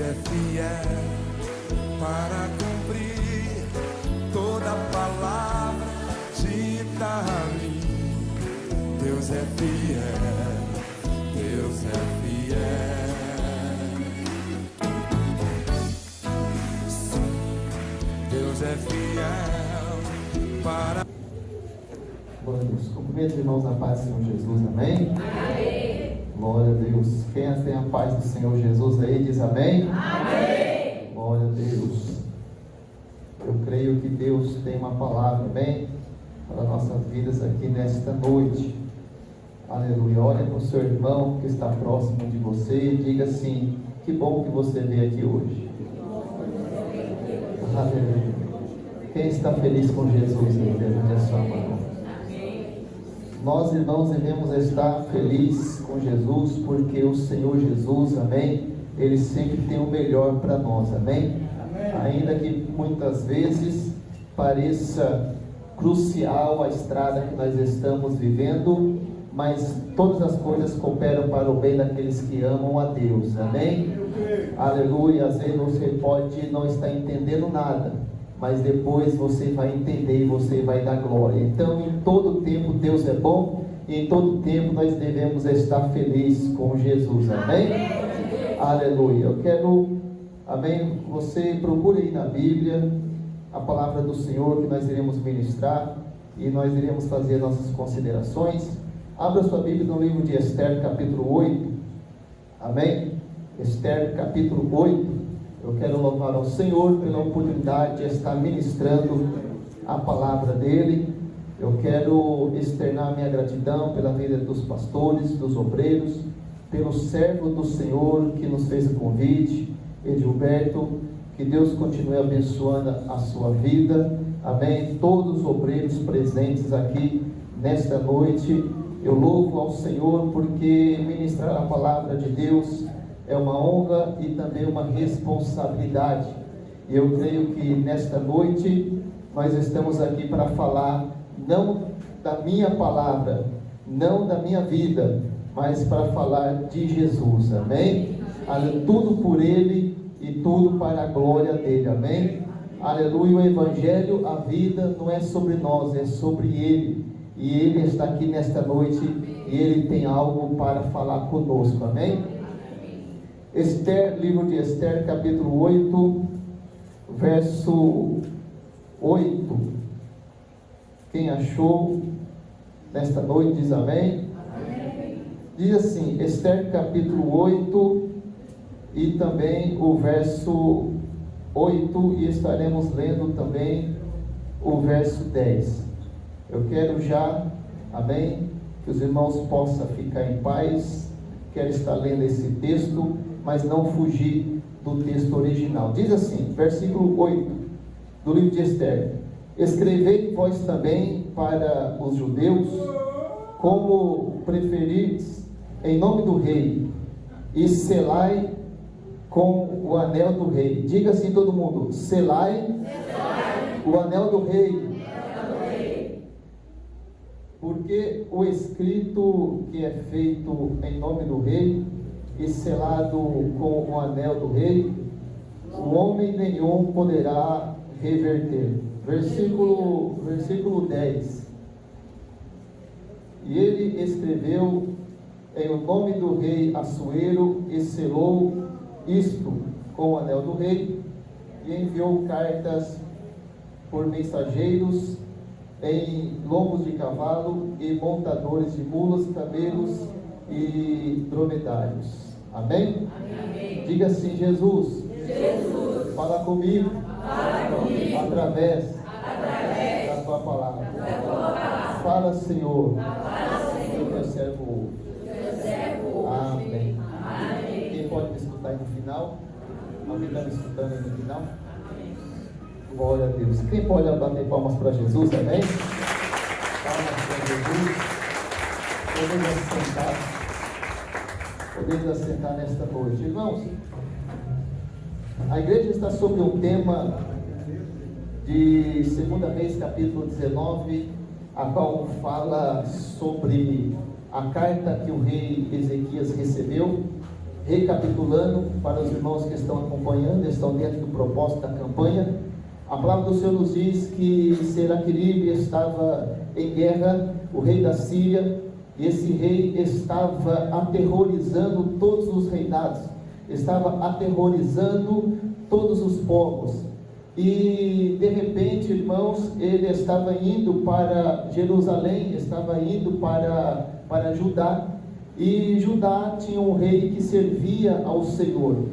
é fiel para cumprir toda palavra dita a mim. Deus é fiel, Deus é fiel. Sim, Deus é fiel para... Glória a Deus. Cumprimento os irmãos na paz do Senhor Jesus, amém? Amém. Glória a Deus. Quem tem a paz do Senhor Jesus aí diz amém? Amém. Glória a Deus. Eu creio que Deus tem uma palavra, amém? Para nossas vidas aqui nesta noite. Aleluia. Olha para o seu irmão que está próximo de você e diga assim: que bom que você veio aqui hoje. Aleluia. Quem está feliz com Jesus, levante a sua mão. Nós, irmãos, devemos estar felizes com Jesus, porque o Senhor Jesus, amém, Ele sempre tem o melhor para nós, amém? Ainda que muitas vezes pareça crucial a estrada que nós estamos vivendo, mas todas as coisas cooperam para o bem daqueles que amam a Deus, amém? Aleluia. Às vezes você pode não estar entendendo nada, mas depois você vai entender e você vai dar glória. Então, em todo tempo Deus é bom, e em todo tempo nós devemos estar felizes com Jesus, amém? Aleluia. Eu quero, amém, você procure aí na Bíblia a palavra do Senhor que nós iremos ministrar, e nós iremos fazer nossas considerações. Abra sua Bíblia no livro de Esther, capítulo 8, amém? Esther, capítulo 8. Eu quero louvar ao Senhor pela oportunidade de estar ministrando a palavra dEle. Eu quero externar minha gratidão pela vida dos pastores, dos obreiros, pelo servo do Senhor que nos fez o convite, Edilberto. Que Deus continue abençoando a sua vida, amém? Todos os obreiros presentes aqui nesta noite, eu louvo ao Senhor porque ministrar a palavra de Deus é uma honra e também uma responsabilidade. E eu creio que nesta noite nós estamos aqui para falar não da minha palavra, não da minha vida, mas para falar de Jesus, amém? Tudo por Ele e tudo para a glória dEle, amém? Aleluia. O Evangelho, a vida não é sobre nós, é sobre Ele. E Ele está aqui nesta noite e Ele tem algo para falar conosco, amém? Esther, livro de Esther, capítulo 8, verso 8. Quem achou nesta noite diz amém? Amém. Diz assim, Esther, capítulo 8, e também o verso 8, e estaremos lendo também o verso 10. Eu quero já, amém, que os irmãos possam ficar em paz. Quero estar lendo esse texto, mas não fugir do texto original. Diz assim, versículo 8 do livro de Esther: escrevei vós também para os judeus, como preferires, em nome do rei, e selai com o anel do rei. Diga assim todo mundo: selai o anel do rei. Porque o escrito que é feito em nome do rei e selado com o anel do rei, o homem nenhum poderá reverter. Versículo 10. E ele escreveu em o nome do rei Assuero e selou isto com o anel do rei, e enviou cartas por mensageiros em lombos de cavalo e montadores de mulas, camelos e dromedários. Amém? Amém. Diga assim: Jesus, Jesus, fala comigo, através da tua palavra. Fala, Senhor, o teu servo ouve. Amém. Quem pode me escutar aí no final? Alguém está me escutando aí no final? Glória a Deus. Quem pode bater palmas para Jesus, amém? Palmas para Jesus. Podemos assentar nesta noite. Irmãos, a igreja está sobre um tema de 2 Reis, capítulo 19, a qual fala sobre a carta que o rei Ezequias recebeu, Recapitulando, para os irmãos que estão acompanhando, estão dentro do propósito da campanha, a palavra do Senhor nos diz que Senaqueribe estava em guerra, o rei da Síria, e esse rei estava aterrorizando todos os reinados, estava aterrorizando todos os povos, e de repente, irmãos, ele estava indo para Jerusalém, estava indo para Judá, e Judá tinha um rei que servia ao Senhor.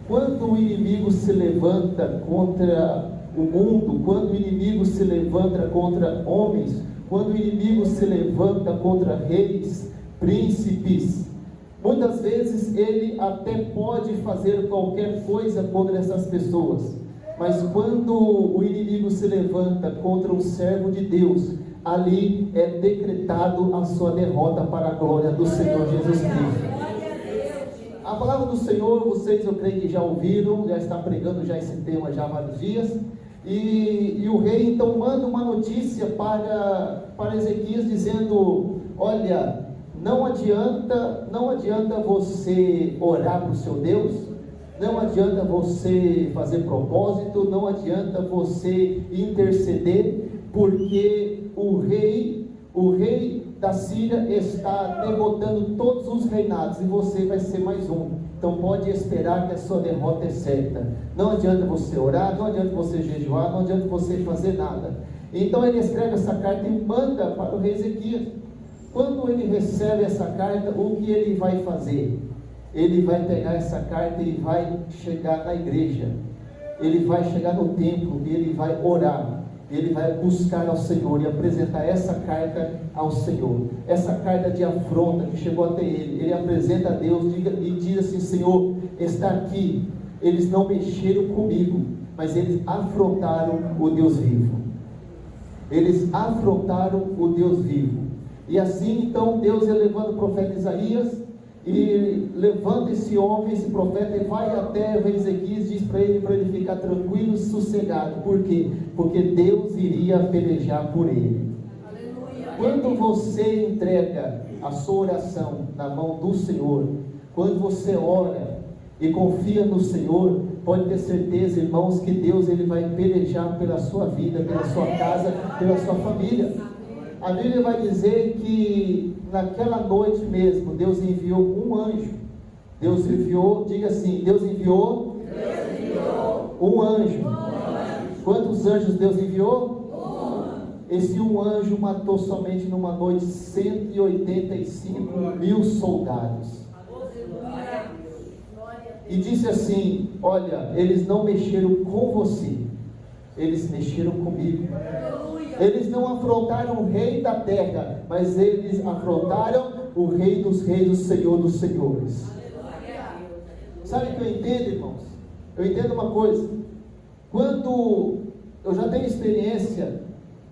Quando o inimigo se levanta contra o mundo, quando o inimigo se levanta contra homens, quando o inimigo se levanta contra reis, príncipes, muitas vezes ele até pode fazer qualquer coisa contra essas pessoas, mas quando o inimigo se levanta contra um servo de Deus, ali é decretado a sua derrota para a glória do Senhor Jesus Cristo. A palavra do Senhor, vocês eu creio que já ouviram, já está pregando já esse tema já há vários dias, e o rei então manda uma notícia para Ezequias dizendo: olha, não adianta você orar para o seu Deus, não adianta você fazer propósito, não adianta você interceder, porque o rei da Síria está derrotando todos os reinados, e você vai ser mais um. Então pode esperar que a sua derrota é certa. Não adianta você orar, não adianta você jejuar, não adianta você fazer nada. Então ele escreve essa carta e manda para o rei Ezequias. Quando ele recebe essa carta, o que ele vai fazer? Ele vai pegar essa carta e vai chegar na igreja, ele vai chegar no templo, ele vai orar, ele vai buscar ao Senhor e apresentar essa carta ao Senhor, essa carta de afronta que chegou até ele apresenta a Deus e diz assim: Senhor, está aqui, eles não mexeram comigo, mas eles afrontaram o Deus vivo, eles afrontaram o Deus vivo. E assim então Deus elevando o profeta Isaías, e levanta esse homem, esse profeta, e vai até o rei Ezequias, diz para ele ficar tranquilo e sossegado. Por quê? Porque Deus iria pelejar por ele. Aleluia. Quando você entrega a sua oração na mão do Senhor, quando você ora e confia no Senhor, pode ter certeza, irmãos, que Deus ele vai pelejar pela sua vida, pela sua casa, pela sua família. A Bíblia vai dizer que naquela noite mesmo, Deus enviou um anjo. Deus enviou, diga assim, Deus enviou um anjo. Quantos anjos Deus enviou? Esse um anjo matou somente numa noite 185 mil soldados. E disse assim: olha, eles não mexeram com você, eles mexeram comigo. Eles não afrontaram o rei da terra, mas eles afrontaram o rei dos reis, o Senhor dos senhores. Sabe o que eu entendo, irmãos? Eu entendo uma coisa. Quando eu já tenho experiência,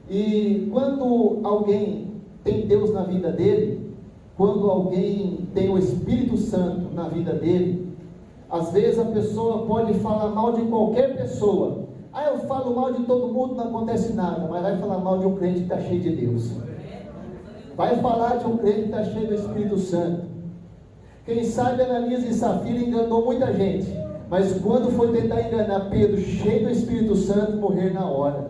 e quando alguém tem Deus na vida dele, quando alguém tem o Espírito Santo na vida dele, às vezes a pessoa pode falar mal de qualquer pessoa. Eu falo mal de todo mundo, não acontece nada. Mas vai falar mal de um crente que está cheio de Deus, vai falar de um crente que está cheio do Espírito Santo. Quem sabe Ananias e Safira enganou muita gente, mas quando foi tentar enganar Pedro, cheio do Espírito Santo, morrer na hora.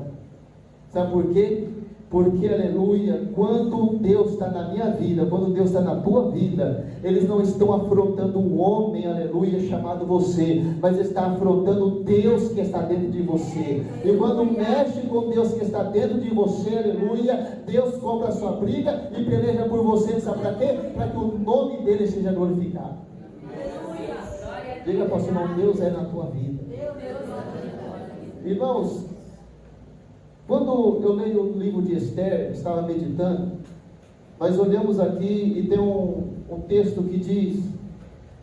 Sabe por quê? Porque, aleluia, quando Deus está na minha vida, quando Deus está na tua vida, eles não estão afrontando um homem, aleluia, chamado você, mas está afrontando Deus que está dentro de você. E quando mexe com Deus que está dentro de você, aleluia, Deus compra a sua briga e peleja por você, sabe para quê? Para que o nome dele seja glorificado. Diga para o seu irmão: Deus é na tua vida. Irmãos, quando eu leio o livro de Esther, estava meditando, nós olhamos aqui e tem um texto que diz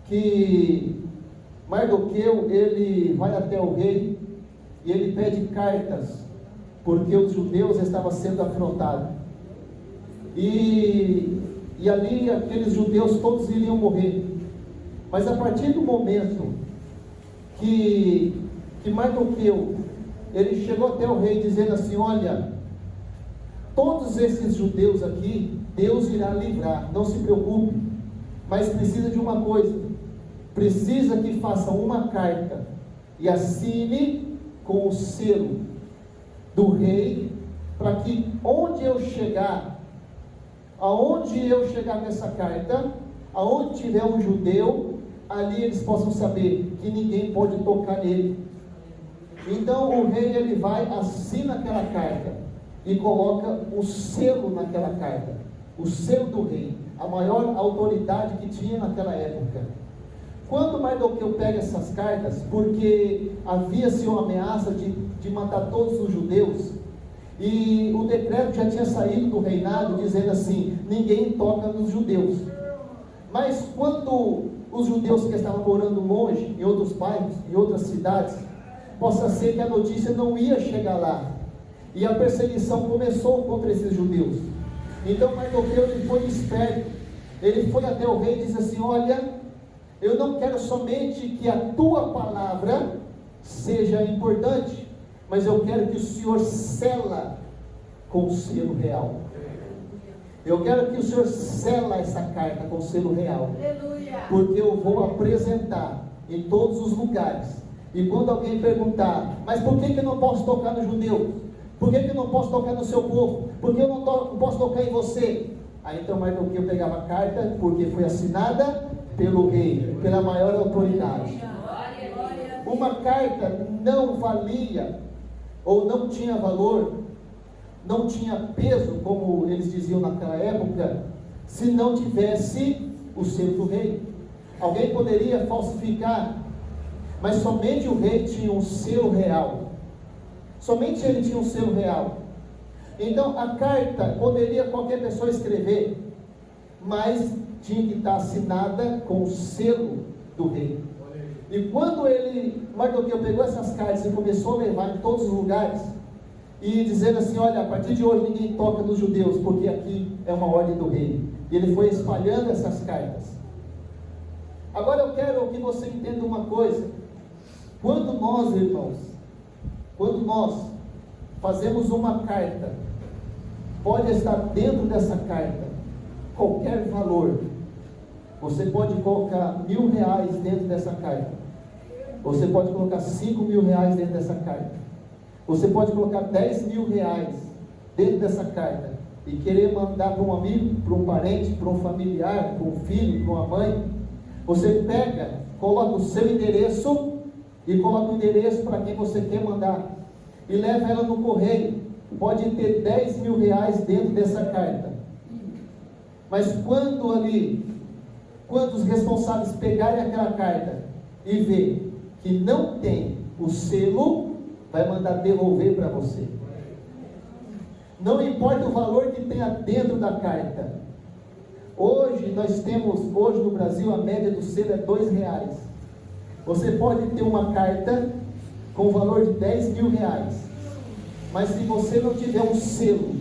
que Mardoqueu, ele vai até o rei e ele pede cartas, porque os judeus estavam sendo afrontados, e ali aqueles judeus todos iriam morrer. Mas a partir do momento que Mardoqueu, ele chegou até o rei dizendo assim: olha, todos esses judeus aqui, Deus irá livrar, não se preocupe, mas precisa de uma coisa: precisa que faça uma carta e assine com o selo do rei, para que aonde eu chegar com essa carta, aonde tiver um judeu, ali eles possam saber que ninguém pode tocar nele. Então o rei, ele vai, assina aquela carta e coloca o selo naquela carta, o selo do rei, a maior autoridade que tinha naquela época. Quando Mardoqueu pega essas cartas, porque havia-se uma ameaça de matar todos os judeus, e o decreto já tinha saído do reinado dizendo assim: ninguém toca nos judeus. Mas quando os judeus que estavam morando longe, em outros bairros, em outras cidades, possa ser que a notícia não ia chegar lá, e a perseguição começou contra esses judeus. Então Mardoqueu, ele foi esperto, ele foi até o rei e disse assim: olha, eu não quero somente que a tua palavra seja importante, mas eu quero que o Senhor sela com o selo real. Eu quero que o Senhor sela essa carta com o selo real. Aleluia. Porque eu vou apresentar em todos os lugares. E quando alguém perguntar: mas por que eu não posso tocar no judeu? Por que eu não posso tocar no seu povo? Por que eu não posso tocar em você? Aí então Mardoqueu pegava a carta, porque foi assinada pelo rei, pela maior autoridade. Uma carta não valia, ou não tinha valor, não tinha peso, como eles diziam naquela época, se não tivesse o selo do rei. Alguém poderia falsificar, mas somente o rei tinha um selo real. Somente ele tinha um selo real. Então a carta poderia qualquer pessoa escrever, mas tinha que estar assinada com o selo do rei. E quando Mardoqueu pegou essas cartas e começou a levar em todos os lugares, e dizendo assim: olha, a partir de hoje ninguém toca nos judeus, porque aqui é uma ordem do rei. E ele foi espalhando essas cartas. Agora eu quero que você entenda uma coisa. Quando nós, irmãos, fazemos uma carta, pode estar dentro dessa carta qualquer valor. Você pode colocar R$1.000 dentro dessa carta. Você pode colocar R$5.000 dentro dessa carta. Você pode colocar R$10.000 dentro dessa carta e querer mandar para um amigo, para um parente, para um familiar, para um filho, para uma mãe. Você pega, coloca o seu endereço e coloca o endereço para quem você quer mandar e leva ela no correio. Pode ter R$10.000 dentro dessa carta. Mas quando os responsáveis pegarem aquela carta e ver que não tem o selo, vai mandar devolver para você. Não importa o valor que tenha dentro da carta. Hoje no Brasil, a média do selo é R$2. Você pode ter uma carta com o valor de R$10.000, mas se você não tiver um selo,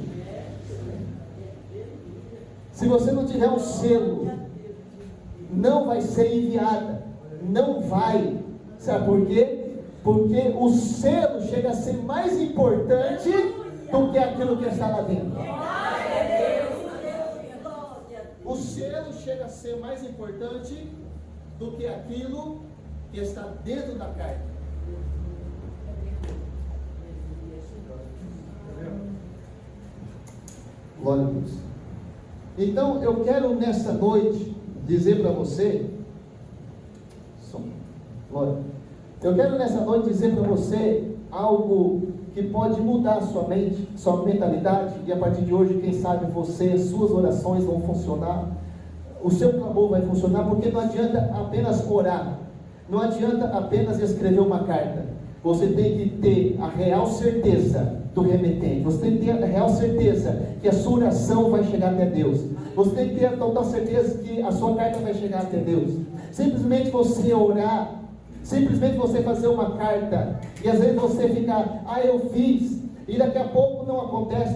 não vai ser enviada. Não vai. Sabe por quê? Porque o selo chega a ser mais importante do que aquilo que está lá dentro. O selo chega a ser mais importante do que aquilo que está dentro da carta. Glória a Deus. Então eu quero nessa noite dizer para você, eu quero nessa noite dizer para você algo que pode mudar a sua mente, sua mentalidade, e a partir de hoje, quem sabe suas orações vão funcionar, o seu clamor vai funcionar, porque não adianta apenas orar, não adianta apenas escrever uma carta. Você tem que ter a real certeza do remetente, você tem que ter a real certeza que a sua oração vai chegar até Deus, você tem que ter a total certeza que a sua carta vai chegar até Deus. Simplesmente você orar, simplesmente você fazer uma carta, e às vezes você fica: eu fiz, e daqui a pouco não acontece,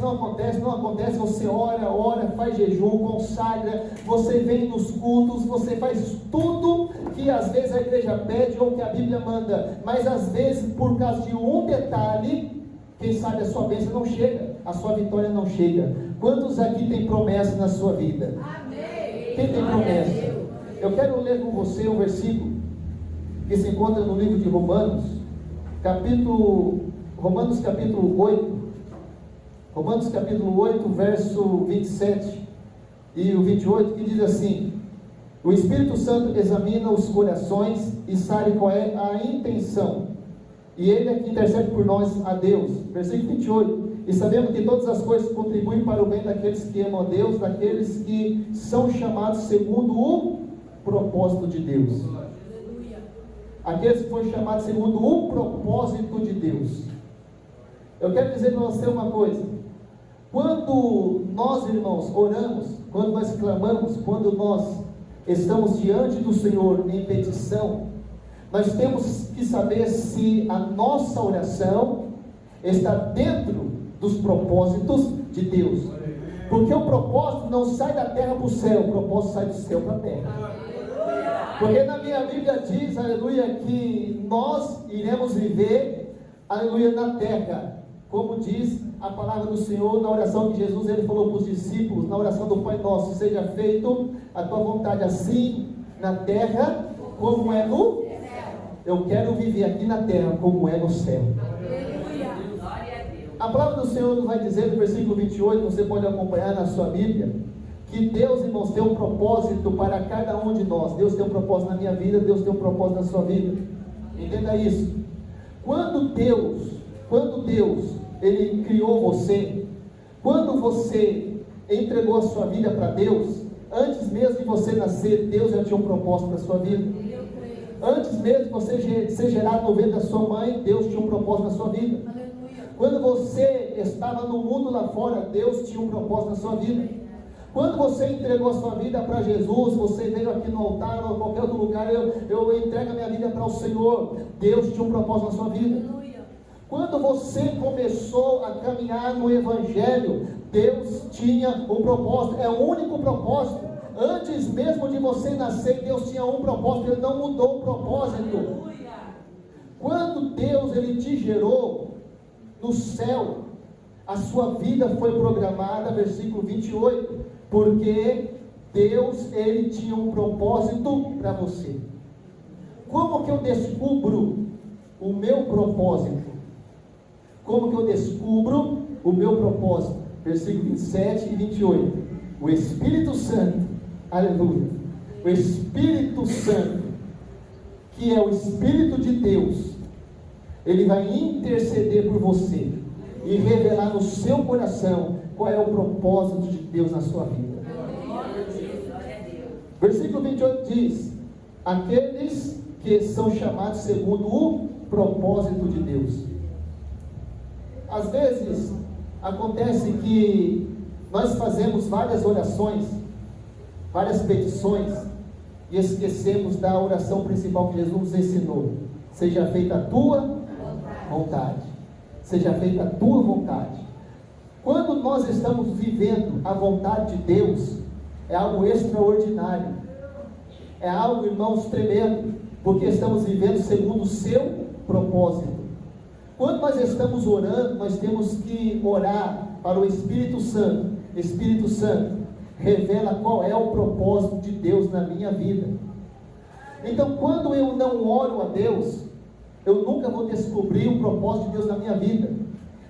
você ora, faz jejum, consagra, você vem nos cultos, você faz tudo que às vezes a igreja pede ou que a Bíblia manda, mas às vezes por causa de um detalhe, quem sabe a sua bênção não chega, a sua vitória não chega. Quantos aqui tem promessa na sua vida? Amém. Quem tem promessa? Eu quero ler com você um versículo que se encontra no livro de Romanos capítulo 8. Romanos capítulo 8, verso 27 e o 28, que diz assim: o Espírito Santo examina os corações e sabe qual é a intenção, e Ele é que intercede por nós a Deus. Versículo 28: e sabemos que todas as coisas contribuem para o bem daqueles que amam a Deus, daqueles que são chamados segundo o propósito de Deus. Aqueles que foram chamados segundo o propósito de Deus. Eu quero dizer para você uma coisa: quando nós, irmãos, oramos, quando nós clamamos, quando nós estamos diante do Senhor em petição, nós temos que saber se a nossa oração está dentro dos propósitos de Deus. Porque o propósito não sai da terra para o céu, o propósito sai do céu para a terra. Porque na minha Bíblia diz, aleluia, que nós iremos viver, aleluia, na terra, como diz a palavra do Senhor na oração que Jesus ele falou para os discípulos, na oração do Pai Nosso: seja feito a tua vontade, assim na terra como é no céu. Eu quero viver aqui na terra como é no céu. A palavra do Senhor nos vai dizer no versículo 28, você pode acompanhar na sua Bíblia, que Deus, irmãos, tem um propósito para cada um de nós. Deus tem um propósito na minha vida, Deus tem um propósito na sua vida. Entenda isso. Quando Deus Ele criou você, quando você entregou a sua vida para Deus, antes mesmo de você nascer, Deus já tinha um propósito para a sua vida. Antes mesmo de você ser gerado no ventre da sua mãe, Deus tinha um propósito na sua vida. Quando você estava no mundo lá fora, Deus tinha um propósito na sua vida. Quando você entregou a sua vida para Jesus, você veio aqui no altar ou em qualquer outro lugar, eu entrego a minha vida para o Senhor, Deus tinha um propósito na sua vida. Quando você começou a caminhar no Evangelho, Deus tinha um propósito, é o único propósito. Antes mesmo de você nascer, Deus tinha um propósito, Ele não mudou o propósito. Quando Deus Ele te gerou no céu, a sua vida foi programada, versículo 28, porque Deus Ele tinha um propósito para você. Como que eu descubro o meu propósito? Como que eu descubro o meu propósito? Versículo 27 e 28. O Espírito Santo, aleluia, o Espírito Santo, que é o Espírito de Deus, ele vai interceder por você e revelar no seu coração qual é o propósito de Deus na sua vida. Versículo 28 diz: aqueles que são chamados segundo o propósito de Deus. Às vezes acontece que nós fazemos várias orações, várias petições, e esquecemos da oração principal que Jesus nos ensinou: seja feita a tua vontade. Seja feita a tua vontade. Quando nós estamos vivendo a vontade de Deus, é algo extraordinário, é algo, irmãos, tremendo, porque estamos vivendo segundo o seu propósito. Quando nós estamos orando, nós temos que orar para o Espírito Santo. Espírito Santo, revela qual é o propósito de Deus na minha vida. Então, quando eu não oro a Deus, eu nunca vou descobrir o propósito de Deus na minha vida,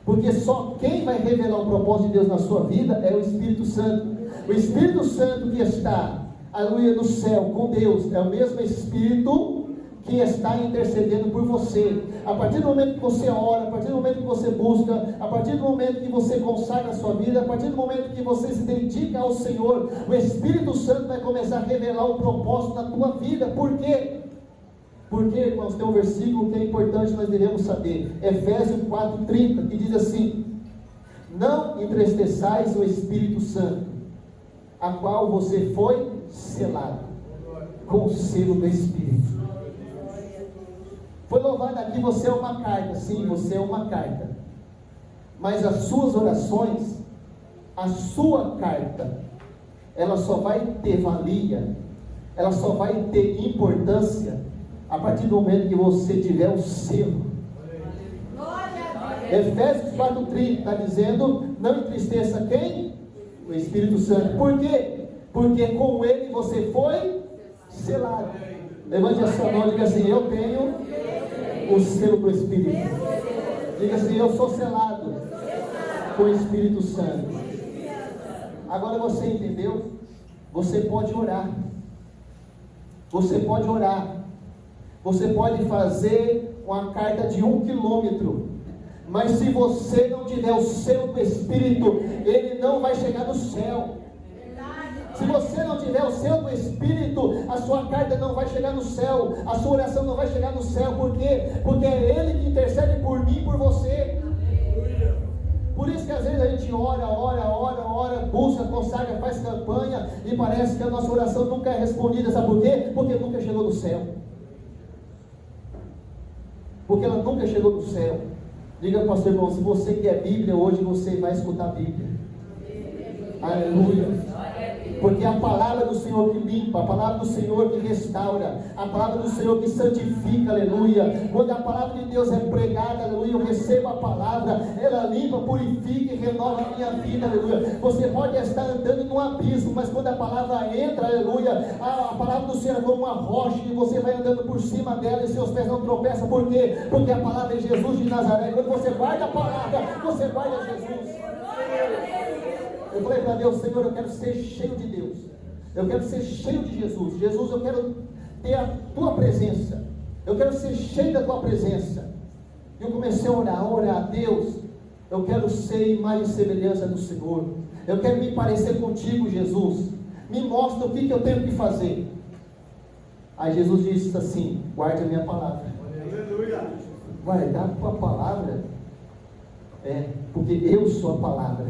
porque só quem vai revelar o propósito de Deus na sua vida é o Espírito Santo. O Espírito Santo que está, aleluia, no céu com Deus, é o mesmo Espírito que está intercedendo por você. A partir do momento que você ora, a partir do momento que você busca, a partir do momento que você consagra a sua vida, a partir do momento que você se dedica ao Senhor, o Espírito Santo vai começar a revelar o propósito na tua vida. Por quê? Porque, irmãos, tem um versículo que é importante, nós devemos saber. Efésios 4:30, que diz assim: não entristeçais o Espírito Santo, a qual você foi selado com o selo do Espírito. Foi louvado aqui, você é uma carta. Sim, você é uma carta. Mas as suas orações, a sua carta, ela só vai ter valia, ela só vai ter importância a partir do momento que você tiver o selo. Efésios 4:30 está dizendo: não entristeça quem? O Espírito Santo. Por quê? Porque com ele você foi selado. Levante a sua mão e diga assim: eu tenho o selo do Espírito. Diga assim: eu sou selado com o Espírito Santo. Agora você entendeu? Você pode orar. Você pode orar. Você pode fazer uma carta de 1 quilômetro. Mas se você não tiver o selo do Espírito, ele não vai chegar no céu. Se você não tiver o selo do Espírito, a sua carta não vai chegar no céu, a sua oração não vai chegar no céu. Por quê? Porque é Ele que intercede por mim e por você. Por isso que às vezes a gente ora, busca, consagra, faz campanha e parece que a nossa oração nunca é respondida. Sabe por quê? Porque nunca chegou no céu. Porque ela nunca chegou no céu. Diga, pastor irmão, se você quer Bíblia, hoje você vai escutar a Bíblia. Aleluia. Porque a palavra do Senhor que limpa, a palavra do Senhor que restaura, a palavra do Senhor que santifica, aleluia. Quando a palavra de Deus é pregada, aleluia, eu recebo a palavra, ela limpa, purifica e renova a minha vida, aleluia. Você pode estar andando num abismo, mas quando a palavra entra, aleluia, a palavra do Senhor é como uma rocha e você vai andando por cima dela e seus pés não tropeçam. Por quê? Porque a palavra é Jesus de Nazaré. Quando você guarda a palavra, você guarda Jesus. Eu falei para Deus: Senhor, eu quero ser cheio de Deus. Eu quero ser cheio de Jesus. Jesus, eu quero ter a Tua presença. Eu quero ser cheio da Tua presença. E eu comecei a orar. Deus, eu quero ser imagem e semelhança do Senhor. Eu quero me parecer contigo, Jesus. Me mostra o que eu tenho que fazer. Aí Jesus disse assim: guarde a minha palavra. Aleluia. Guardar a Tua palavra? Porque eu sou a palavra.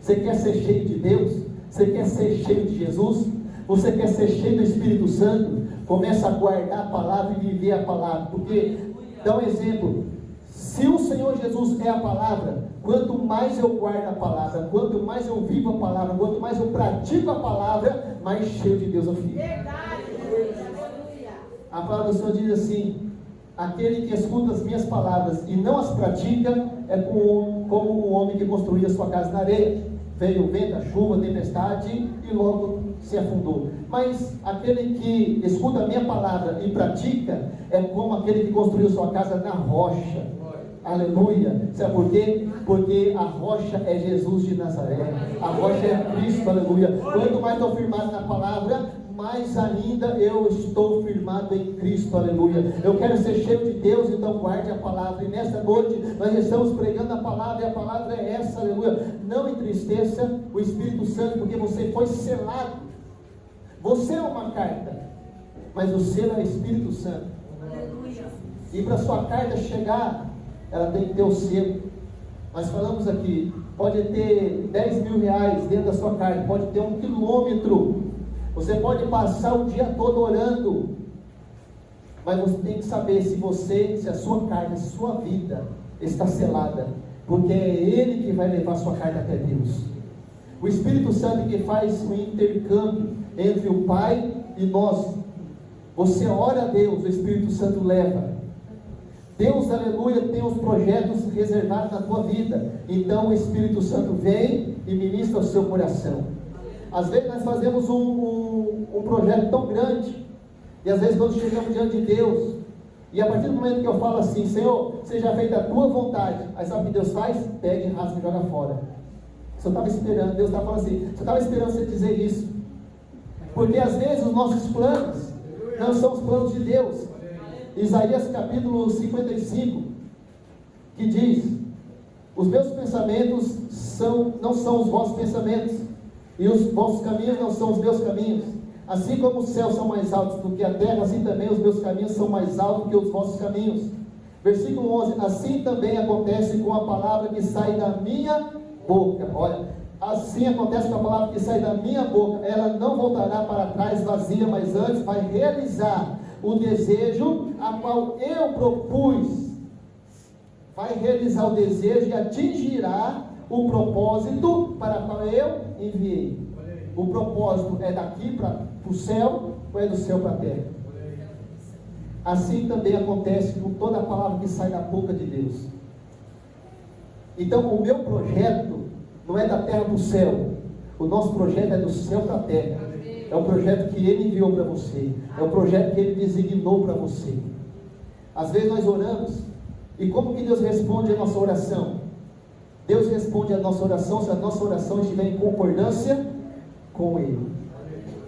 Você quer ser cheio de Deus? Você quer ser cheio de Jesus? Você quer ser cheio do Espírito Santo? Começa a guardar a palavra e viver a palavra. Porque, dá um exemplo: se o Senhor Jesus é a palavra, quanto mais eu guardo a palavra, quanto mais eu vivo a palavra, quanto mais eu pratico a palavra, mais cheio de Deus eu fico. A palavra do Senhor diz assim: aquele que escuta as minhas palavras e não as pratica é como um homem que construía sua casa na areia. Veio o vento, a chuva, a tempestade e logo se afundou. Mas aquele que escuta a minha palavra e pratica é como aquele que construiu sua casa na rocha. Aleluia. Sabe por quê? Porque a rocha é Jesus de Nazaré. A rocha é Cristo. Aleluia. Quanto mais estou firmado na palavra, mais ainda eu estou firmado em Cristo. Aleluia. Eu quero ser cheio de Deus, então guarde a palavra. E nesta noite nós estamos pregando a palavra, e a palavra é essa. Aleluia. Não entristeça o Espírito Santo, porque você foi selado. Você é uma carta, mas o selo é o Espírito Santo. Aleluia. E para sua carta chegar, ela tem que ter o selo. Nós falamos aqui, pode ter 10 mil reais dentro da sua carta, pode ter 1 quilômetro. Você pode passar o dia todo orando, mas você tem que saber se a sua carta, se a sua vida está selada, porque é Ele que vai levar a sua carta até Deus. O Espírito Santo que faz o intercâmbio entre o Pai e nós. Você ora a Deus, o Espírito Santo leva. Deus, aleluia, tem os projetos reservados na tua vida. Então o Espírito Santo vem e ministra o seu coração. Às vezes nós fazemos um projeto tão grande, e às vezes quando chegamos diante de Deus, e a partir do momento que eu falo assim: Senhor, seja feita a tua vontade, aí sabe o que Deus faz? Pega, rasga e joga fora. Você estava esperando, Deus estava falando assim, você estava esperando você dizer isso, porque às vezes os nossos planos não são os planos de Deus. Isaías capítulo 55, que diz: os meus pensamentos não são os vossos pensamentos, e os vossos caminhos não são os meus caminhos. Assim como os céus são mais altos do que a terra, assim também os meus caminhos são mais altos que os vossos caminhos. Versículo 11: assim também acontece com a palavra que sai da minha boca. Olha, assim acontece com a palavra que sai da minha boca. Ela não voltará para trás vazia, mas antes vai realizar o desejo a qual eu propus. Vai realizar o desejo e atingirá o propósito para o qual eu enviei. O propósito é daqui para o céu ou é do céu para a terra? Assim também acontece com toda a palavra que sai da boca de Deus. Então o meu projeto não é da terra para o céu. O nosso projeto é do céu para a terra. É o projeto que Ele enviou para você. É o projeto que Ele designou para você. Às vezes nós oramos, e como que Deus responde a nossa oração? Deus responde a nossa oração se a nossa oração estiver em concordância com Ele.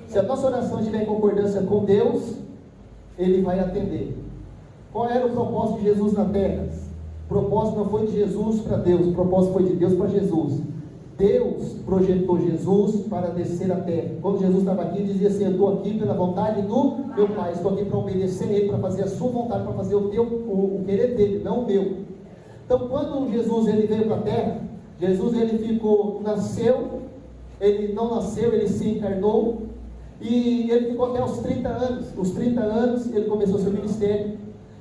Se a nossa oração estiver em concordância com Deus, Ele vai atender. Qual era o propósito de Jesus na terra? O propósito não foi de Jesus para Deus, o propósito foi de Deus para Jesus. Deus projetou Jesus para descer à terra. Quando Jesus estava aqui, ele dizia assim: eu estou aqui pela vontade do meu Pai, estou aqui para obedecer a Ele, para fazer a sua vontade, para fazer o querer dele, não o meu. Então, quando Jesus ele veio para a terra, Jesus ele nasceu, ele não nasceu, ele se encarnou, e ele ficou até os 30 anos. Os 30 anos ele começou seu ministério,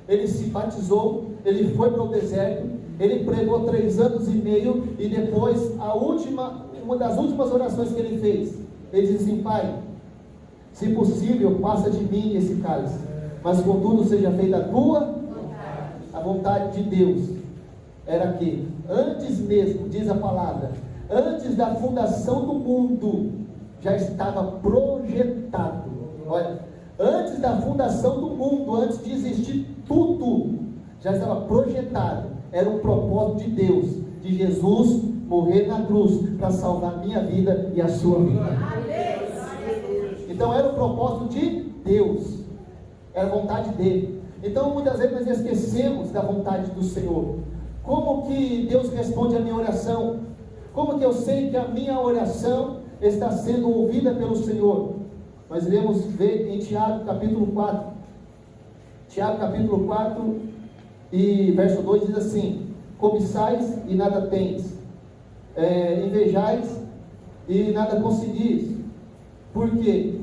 ele se batizou, ele foi para o deserto, ele pregou 3 anos e meio, e depois uma das últimas orações que ele fez, ele disse assim: Pai, se possível, passa de mim esse cálice, mas contudo seja feita a tua a vontade de Deus. Era que antes mesmo, diz a palavra, antes da fundação do mundo, já estava projetado. Olha, antes da fundação do mundo, antes de existir tudo, já estava projetado. Era um propósito de Deus, de Jesus morrer na cruz para salvar a minha vida e a sua vida. Então era o propósito de Deus, era a vontade dele. Então muitas vezes nós esquecemos da vontade do Senhor. Como que Deus responde a minha oração? Como que eu sei que a minha oração está sendo ouvida pelo Senhor? Nós iremos ver em Tiago capítulo 4. Tiago capítulo 4 e verso 2 diz assim: cobiçais e nada tendes, invejais e nada conseguis. Por quê?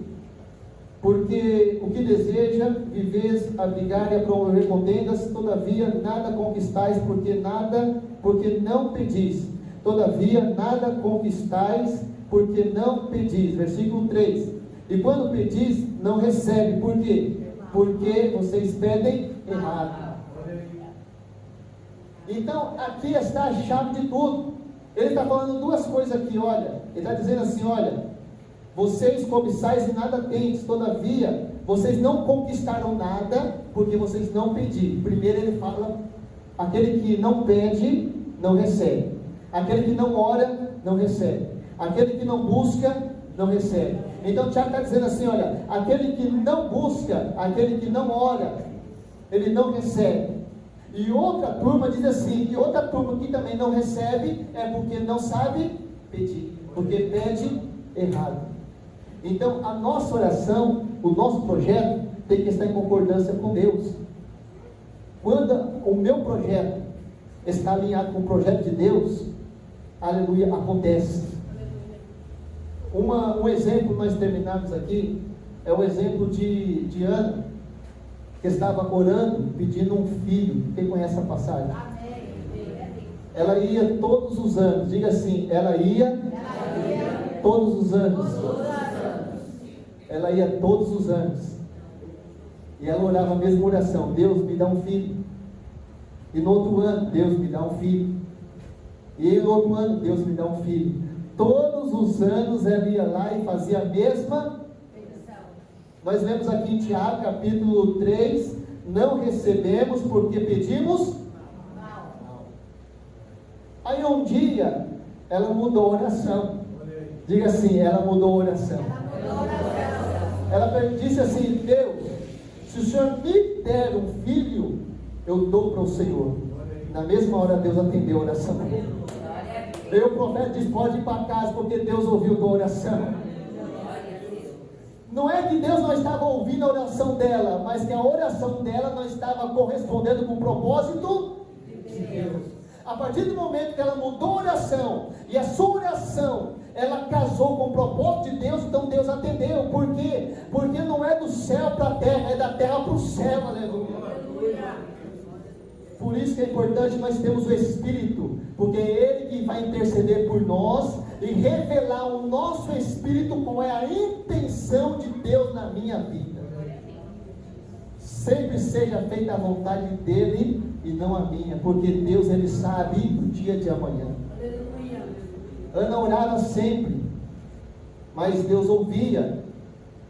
Porque o que deseja, viveis, abrigar e a promover contendas, todavia nada conquistais, porque não pedis. Todavia nada conquistais, porque não pedis. Versículo 3. E quando pedis, não recebe. Por quê? Porque vocês pedem errado. Então, aqui está a chave de tudo. Ele está falando 2 coisas aqui, olha. Ele está dizendo assim, olha: vocês cobiçais e nada tendes, todavia vocês não conquistaram nada, porque vocês não pediram. Primeiro ele fala: aquele que não pede, não recebe. Aquele que não ora, não recebe. Aquele que não busca, não recebe. Então Tiago está dizendo assim, olha: aquele que não busca, aquele que não ora, ele não recebe. E outra turma diz assim, e outra turma que também não recebe, é porque não sabe pedir, porque pede errado. Então a nossa oração, o nosso projeto, tem que estar em concordância com Deus. Quando o meu projeto está alinhado com o projeto de Deus, aleluia, acontece. Um exemplo nós terminamos aqui, é o exemplo de Ana, que estava orando, pedindo um filho. Quem conhece a passagem? Ela ia todos os anos, diga assim, ela ia todos os anos. Ela ia todos os anos. E ela orava a mesma oração: Deus, me dá um filho. E no outro ano, Deus, me dá um filho. E no outro ano, Deus, me dá um filho. Todos os anos ela ia lá e fazia a mesma. Nós lemos aqui em Tiago capítulo 3: não recebemos porque pedimos mal. Aí um dia ela mudou a oração. Diga assim, ela mudou a oração. Ela disse assim: Deus, se o Senhor me der um filho, eu dou para o Senhor. Na mesma hora Deus atendeu a oração. Veio o profeta e disse: pode ir para casa, porque Deus ouviu a tua oração. Não é que Deus não estava ouvindo a oração dela, mas que a oração dela não estava correspondendo com o propósito de Deus. A partir do momento que ela mudou a oração, e a sua oração, ela casou com o propósito de Deus, então Deus atendeu. Por quê? Porque não é do céu para a terra, é da terra para o céu, aleluia. Por isso que é importante nós termos o Espírito, porque é Ele que vai interceder por nós e revelar o nosso espírito qual é a intenção de Deus na minha vida. Sempre seja feita a vontade dEle e não a minha, porque Deus, Ele sabe o dia de amanhã. Ana orava sempre, mas Deus ouvia.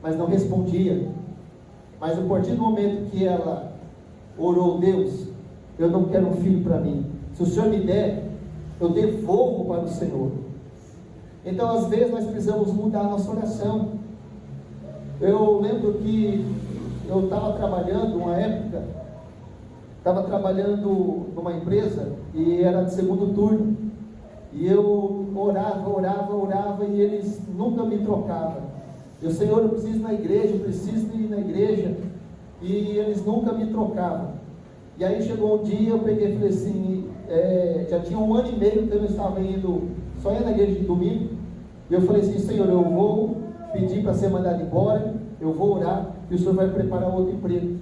mas não respondia. Mas a partir do momento que ela orou, Deus, eu não quero um filho para mim. Se o Senhor me der, eu devolvo para o Senhor. Então, às vezes, nós precisamos mudar a nossa oração. Eu lembro que eu estava trabalhando, uma época, estava trabalhando numa empresa, e era de segundo turno, e eu orava, e eles nunca me trocavam. Eu, Senhor, eu preciso ir na igreja, e eles nunca me trocavam. E aí chegou um dia, eu peguei e falei assim, já tinha 1 ano e meio que eu não estava indo, só ia na igreja de domingo, e eu falei assim, Senhor, eu vou pedir para ser mandado embora, eu vou orar, e o Senhor vai preparar outro emprego.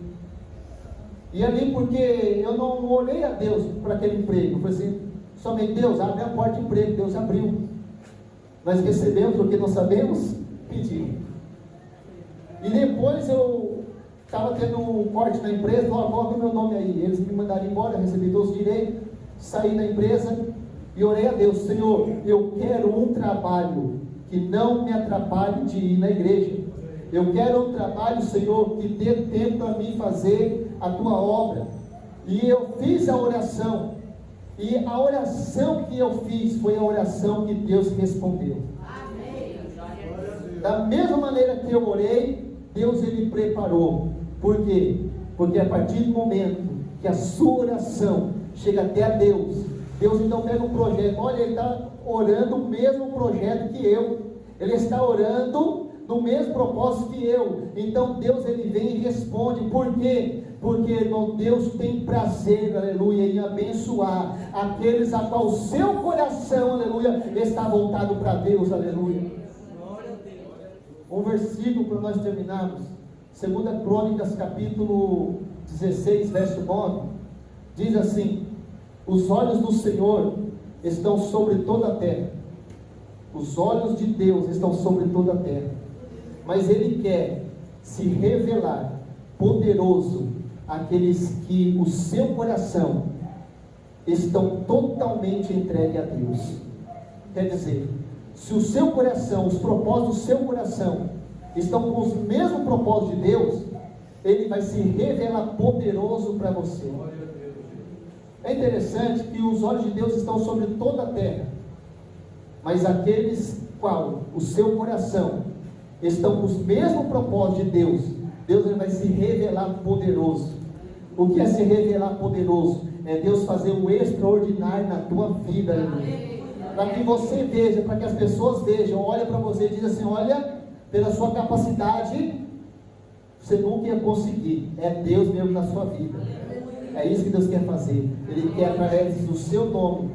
E ali, porque eu não orei a Deus para aquele emprego, eu falei assim, somente Deus, abre a porta de emprego. Deus abriu. Nós recebemos porque não sabemos pedir. E depois eu estava tendo um corte na empresa, coloca meu nome aí. Eles me mandaram embora, recebi todos os direitos, saí da empresa e orei a Deus, Senhor, eu quero um trabalho que não me atrapalhe de ir na igreja. Eu quero um trabalho, Senhor, que dê tempo para mim fazer a tua obra. E eu fiz a oração. E a oração que eu fiz foi a oração que Deus respondeu. Amém. Da mesma maneira que eu orei, Deus ele preparou. Por quê? Porque a partir do momento que a sua oração chega até a Deus, Deus então pega um projeto. Olha, ele está orando o mesmo projeto que eu. Ele está orando no mesmo propósito que eu. Então Deus ele vem e responde. Por quê? Porque, irmão, Deus tem prazer, aleluia, em abençoar aqueles a qual o seu coração, aleluia, está voltado para Deus, aleluia. Um versículo para nós terminarmos, 2 Crônicas, capítulo 16, verso 9, diz assim: os olhos do Senhor estão sobre toda a terra, os olhos de Deus estão sobre toda a terra, mas Ele quer se revelar poderoso àqueles que o seu coração estão totalmente entregue a Deus. Quer dizer, se o seu coração, os propósitos do seu coração estão com os mesmos propósitos de Deus, Ele vai se revelar poderoso para você. É interessante que os olhos de Deus estão sobre toda a terra, mas aqueles qual o seu coração estão com os mesmos propósitos de Deus, Deus ele vai se revelar poderoso. O que é se revelar poderoso? É Deus fazer o extraordinário na tua vida, para que você veja, para que as pessoas vejam, olha para você e diz assim: olha, pela sua capacidade você nunca ia conseguir, é Deus mesmo na sua vida. É isso que Deus quer fazer. Ele quer, através do seu nome,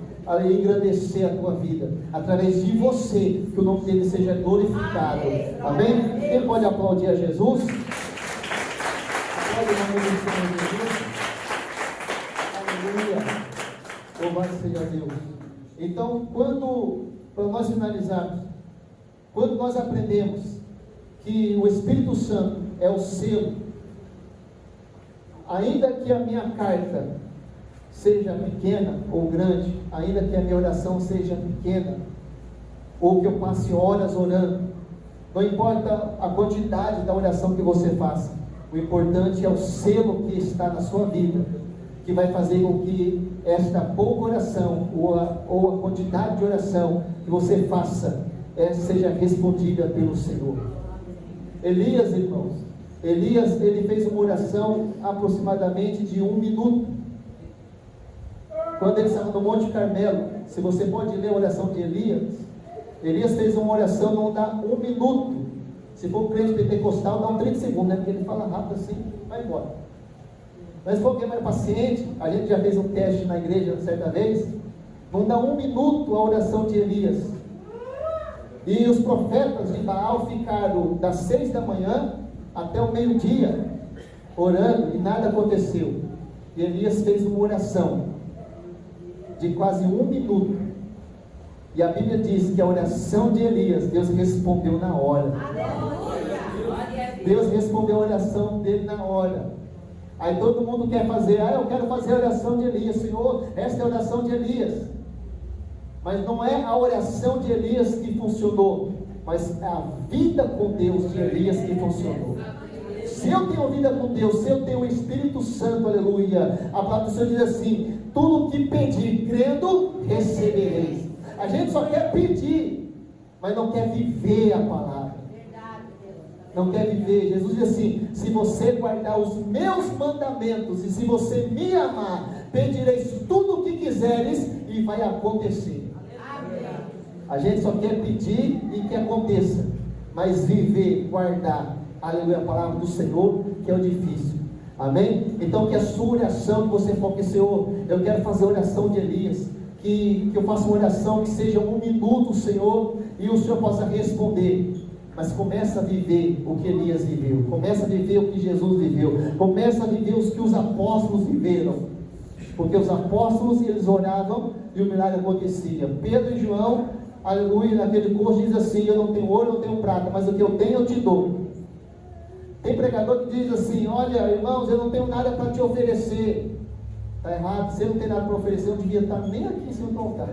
engrandecer a tua vida, através de você, que o nome dele seja glorificado. Amém? Quem pode aplaudir a Jesus? Aplaude o nome do Senhor Jesus. Aleluia. Louvado seja Deus. Então, para nós finalizarmos, quando nós aprendemos que o Espírito Santo é o selo, ainda que a minha carta seja pequena ou grande, ainda que a minha oração seja pequena, ou que eu passe horas orando, não importa a quantidade da oração que você faça, o importante é o selo que está na sua vida, que vai fazer com que esta pouca oração, ou a quantidade de oração que você faça, seja respondida pelo Senhor. Elias, irmãos, ele fez uma oração aproximadamente de 1 minuto, quando ele estava no Monte Carmelo. Se você pode ler a oração de Elias fez uma oração, não dá 1 minuto. Se for um crente pentecostal, dá 30 segundos, né? Porque ele fala rápido assim, vai embora. Mas se for alguém mais paciente, a gente já fez um teste na igreja certa vez, não dá 1 minuto a oração de Elias. E os profetas de Baal ficaram das 6 da manhã até o meio-dia orando e nada aconteceu. E Elias fez uma oração de quase 1 minuto, e a Bíblia diz que a oração de Elias, Deus respondeu na hora. Deus respondeu a oração dele na hora. Aí todo mundo quer fazer: eu quero fazer a oração de Elias. Senhor, esta é a oração de Elias. Mas não é a oração de Elias que funcionou, mas é a vida com Deus de Elias que funcionou. Se eu tenho vida com Deus, se eu tenho o Espírito Santo, aleluia, a palavra do Senhor diz assim: tudo que pedir, crendo, recebereis. A gente só quer pedir, mas não quer viver a palavra. Não quer viver. Jesus diz assim: se você guardar os meus mandamentos, e se você me amar, pedireis tudo o que quiseres, e vai acontecer. A gente só quer pedir e que aconteça, mas viver, guardar, aleluia, a palavra do Senhor, que é o difícil. Amém? Então que a sua oração, que você foque, Senhor, eu quero fazer a oração de Elias, que eu faça uma oração que seja 1 minuto, Senhor, e o Senhor possa responder. Mas começa a viver o que Elias viveu, começa a viver o que Jesus viveu, começa a viver os que os apóstolos viveram, porque os apóstolos, eles oravam e o milagre acontecia. Pedro e João, aleluia, naquele curso diz assim: eu não tenho ouro, não tenho prata, mas o que eu tenho eu te dou. Tem pregador que diz assim: olha, irmãos, eu não tenho nada para te oferecer. Está errado. Se eu não tenho nada para oferecer, eu devia estar nem aqui em cima do altar.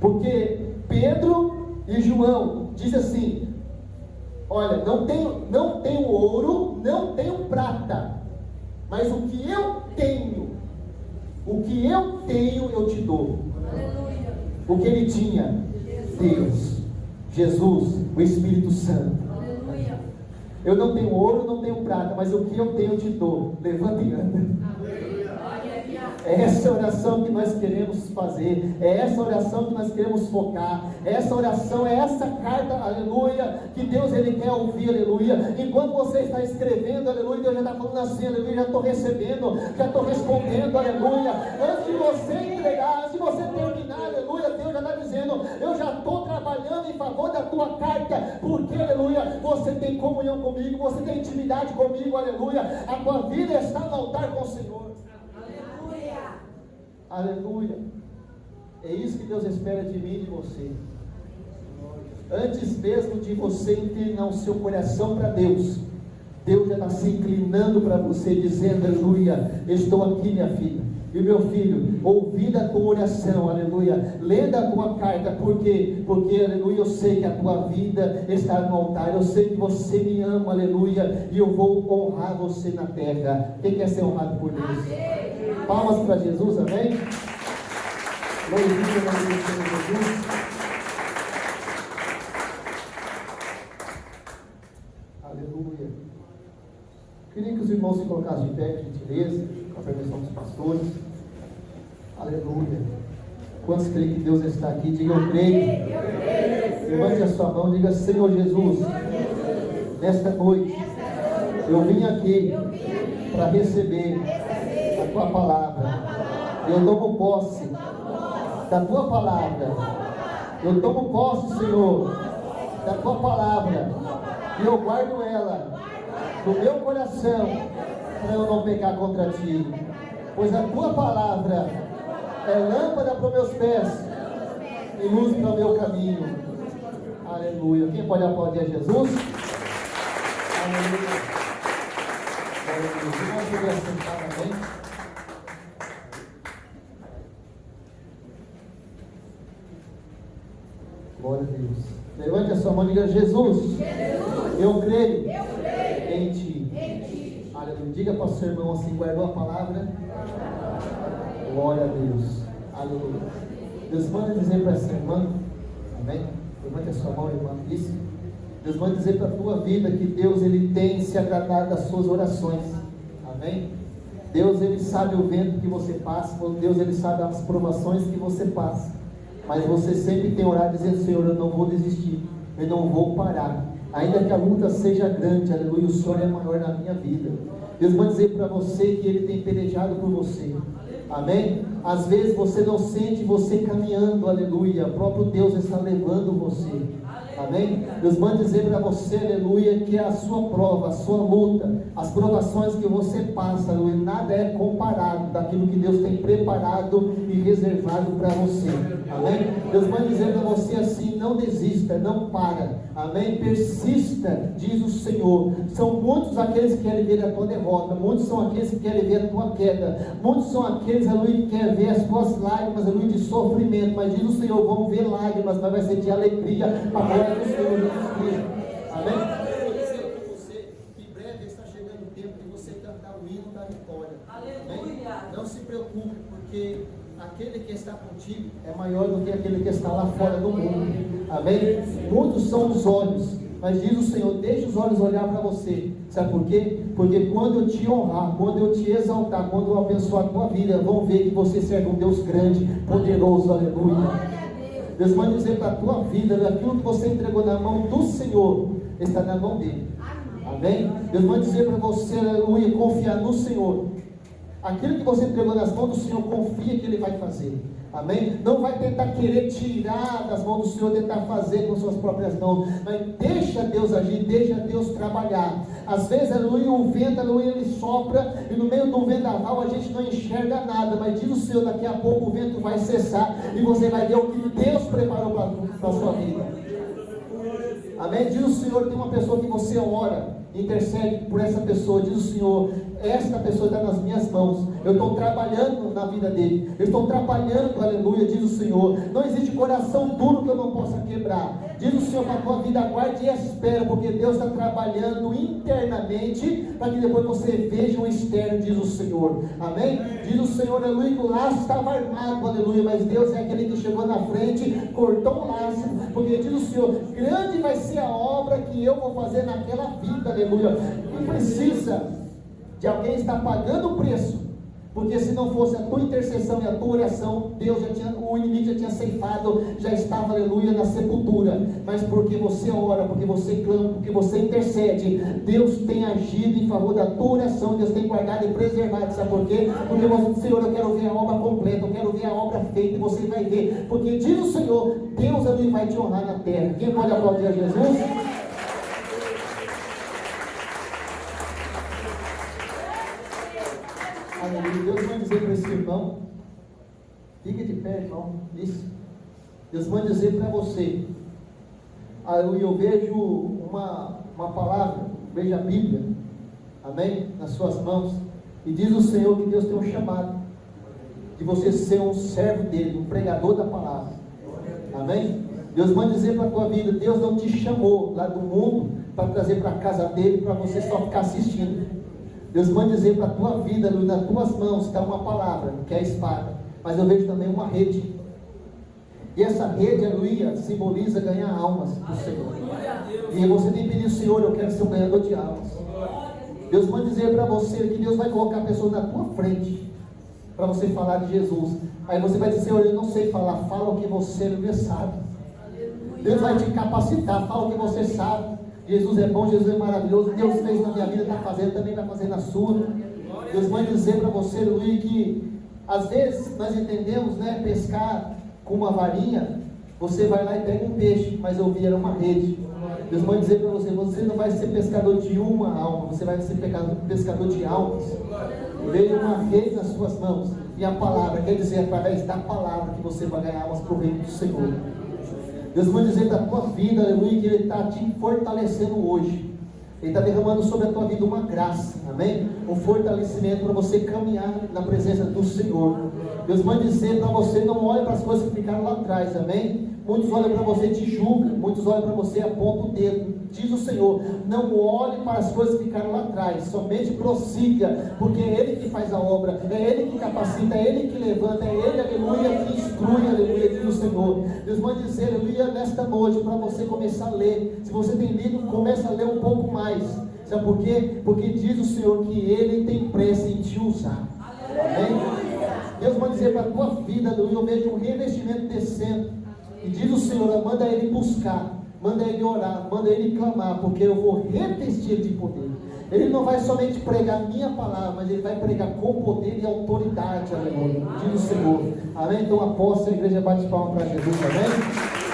Porque Pedro e João diz assim: olha, não tenho ouro, não tenho prata, mas o que eu tenho eu te dou. Aleluia. O que ele tinha? Deus, Jesus, o Espírito Santo. Aleluia. Eu não tenho ouro, não tenho prata, mas o que eu tenho eu te dou. Levanta e anda. É essa oração que nós queremos fazer, é essa oração que nós queremos focar, é essa oração, é essa carta, aleluia, que Deus ele quer ouvir, aleluia. Enquanto você está escrevendo, aleluia, Deus já está falando assim, aleluia, já estou recebendo, já estou respondendo, aleluia. Antes de você entregar, antes de você terminar, aleluia, Deus já está dizendo: eu já estou trabalhando em favor da tua carta, porque, aleluia, você tem comunhão comigo, você tem intimidade comigo, aleluia, a tua vida está no altar com o Senhor. Aleluia. É isso que Deus espera de mim e de você. Antes mesmo de você inclinar o seu coração para Deus, Deus já está se inclinando para você, dizendo: aleluia, estou aqui, minha filha e meu filho, ouvindo a tua oração, aleluia, lendo a tua carta, porque, aleluia, eu sei que a tua vida está no altar, eu sei que você me ama, aleluia, e eu vou honrar você na terra. Quem quer ser honrado por Deus? Palmas para Jesus, amém? Glorifique o nome do Senhor Jesus. Aleluia. Queria que os irmãos se colocassem de pé, por gentileza, com a permissão dos pastores. Aleluia. Quantos creem que Deus está aqui? Diga: eu creio. Levante a sua mão e diga: Senhor Jesus, nesta noite eu vim aqui para receber a tua palavra. Eu tomo posse da tua palavra. Eu tomo posse, Senhor, da tua palavra, e eu guardo ela no meu coração, para eu não pecar contra ti, pois a tua palavra é lâmpada para os meus pés e luz para o meu caminho. Aleluia. Quem pode aplaudir a Jesus? Aleluia. Vamos poder assentar também. Glória a Deus. Levante a sua mão e diga: Jesus, eu creio em ti. Aleluia. Diga para o seu irmão assim: guardou a palavra? Glória a Deus. Aleluia. Deus manda dizer para essa irmã, amém? Levante a sua mão, irmã. Isso. Deus manda dizer para a tua vida que Deus ele tem se agradado das suas orações. Amém? Deus ele sabe o vento que você passa. Deus ele sabe as provações que você passa. Mas você sempre tem orado dizendo: Senhor, eu não vou desistir, eu não vou parar, ainda que a luta seja grande, aleluia, o Senhor é maior na minha vida. Deus vai dizer para você que Ele tem pelejado por você, amém? Às vezes você não sente você caminhando, aleluia, o próprio Deus está levando você, amém? Deus vai dizer para você, aleluia, que a sua prova, a sua luta, as provações que você passa, aleluia, nada é comparado daquilo que Deus tem preparado e reservado para você, Amém? Deus vai dizer para você assim: não desista, não para. Amém? Persista, diz o Senhor. São muitos aqueles que querem ver a tua derrota, muitos são aqueles que querem ver a tua queda, muitos são aqueles, aleluia, que querem ver as tuas lágrimas, aleluia, de sofrimento. Mas diz o Senhor: vão ver lágrimas, mas vai ser de alegria a glória do Senhor Jesus Cristo. Amém? Eu vou dizer para você que em breve está chegando o tempo de você cantar o hino da vitória. Amém? Não se preocupe, porque aquele que está contigo é maior do que aquele que está lá fora do mundo. Amém? Muitos são os olhos, mas diz o Senhor: deixa os olhos olhar para você. Sabe por quê? Porque quando eu te honrar, quando eu te exaltar, quando eu abençoar a tua vida, vão ver que você serve um Deus grande, poderoso. Aleluia. Deus vai dizer para a tua vida: aquilo que você entregou na mão do Senhor está na mão dele. Amém? Deus vai dizer para você, aleluia, confiar no Senhor. Aquilo que você entregou nas mãos do Senhor, confia que Ele vai fazer. Amém? Não vai tentar querer tirar das mãos do Senhor, tentar fazer com suas próprias mãos, mas deixa Deus agir, deixa Deus trabalhar. Às vezes, aleluia, o vento, aleluia, ele sopra, e no meio do vendaval a gente não enxerga nada, mas diz o Senhor: daqui a pouco o vento vai cessar, e você vai ver o que Deus preparou para a sua vida. Amém? Diz o Senhor: tem uma pessoa que você ora, intercede por essa pessoa. Diz o Senhor: esta pessoa está nas minhas mãos, eu estou trabalhando na vida dele, eu estou trabalhando, aleluia, diz o Senhor. Não existe coração duro que eu não possa quebrar. Diz o Senhor para a tua vida: aguarde e espera, porque Deus está trabalhando internamente, para que depois você veja o externo, diz o Senhor. Amém? Diz o Senhor, aleluia, que o laço estava armado, aleluia, mas Deus é aquele que chegou na frente, cortou o laço, porque diz o Senhor: grande vai ser a obra que eu vou fazer naquela vida, aleluia. E precisa de alguém estar pagando o preço, porque se não fosse a tua intercessão e a tua oração, o inimigo já tinha ceifado, já estava, aleluia, na sepultura. Mas porque você ora, porque você clama, porque você intercede, Deus tem agido em favor da tua oração, Deus tem guardado e preservado. Sabe por quê? Porque você, Senhor, eu quero ver a obra completa, eu quero ver a obra feita, e você vai ver, porque diz o Senhor: Deus, aleluia, vai te honrar na terra. Quem pode aplaudir a Jesus? Deus vai dizer para esse irmão: fique de pé, irmão. Isso. Deus vai dizer para você. Eu vejo uma palavra, vejo a Bíblia, amém, nas suas mãos, e diz o Senhor que Deus tem um chamado de você ser um servo dele, um pregador da palavra. Amém? Deus vai dizer para a tua vida: Deus não te chamou lá do mundo para trazer para a casa dele, para você só ficar assistindo. Deus manda dizer para a tua vida, nas tuas mãos está uma palavra, que é a espada, mas eu vejo também uma rede, e essa rede, aleluia, simboliza ganhar almas do Senhor. E você tem pedido: Senhor, eu quero ser um ganhador de almas. Deus manda dizer para você que Deus vai colocar pessoas na tua frente, para você falar de Jesus. Aí você vai dizer: Senhor, eu não sei falar. Fala o que você sabe. Deus vai te capacitar, fala o que você sabe. Jesus é bom, Jesus é maravilhoso, Deus fez na minha vida, está fazendo, também vai fazer na sua. Deus vai dizer para você, Luiz, que às vezes nós entendemos, né, pescar com uma varinha, você vai lá e pega um peixe, mas eu vi era uma rede. Deus vai dizer para você: você não vai ser pescador de uma alma, você vai ser pescador de almas. Veio uma rede nas suas mãos, e a palavra quer dizer, através da palavra, que você vai ganhar almas para o reino do Senhor. Deus vai dizer da tua vida, aleluia, que Ele está te fortalecendo hoje. Ele está derramando sobre a tua vida uma graça, amém? Um fortalecimento para você caminhar na presença do Senhor. Deus vai dizer para você: não olhe para as coisas que ficaram lá atrás, amém? Muitos olham para você e te julgam, muitos olham para você e apontam o dedo. Diz o Senhor: não olhe para as coisas que ficaram lá atrás, somente prossiga, porque é Ele que faz a obra, é Ele que capacita, é Ele que levanta, é Ele, aleluia, que instrui, aleluia, diz o Senhor. Deus vai dizer, aleluia, nesta noite, para você começar a ler. Se você tem lido, começa a ler um pouco mais. Sabe por quê? Porque diz o Senhor que Ele tem pressa em te usar. Amém? Deus vai dizer para a tua vida, aleluia, eu vejo um revestimento descendo. E diz o Senhor: manda Ele buscar, manda Ele orar, manda Ele clamar, porque eu vou revestir de poder. Ele não vai somente pregar a minha palavra, mas Ele vai pregar com poder e autoridade, aleluia, diz o Senhor. Amém? Então apóstolo, a igreja bate palma para Jesus, amém?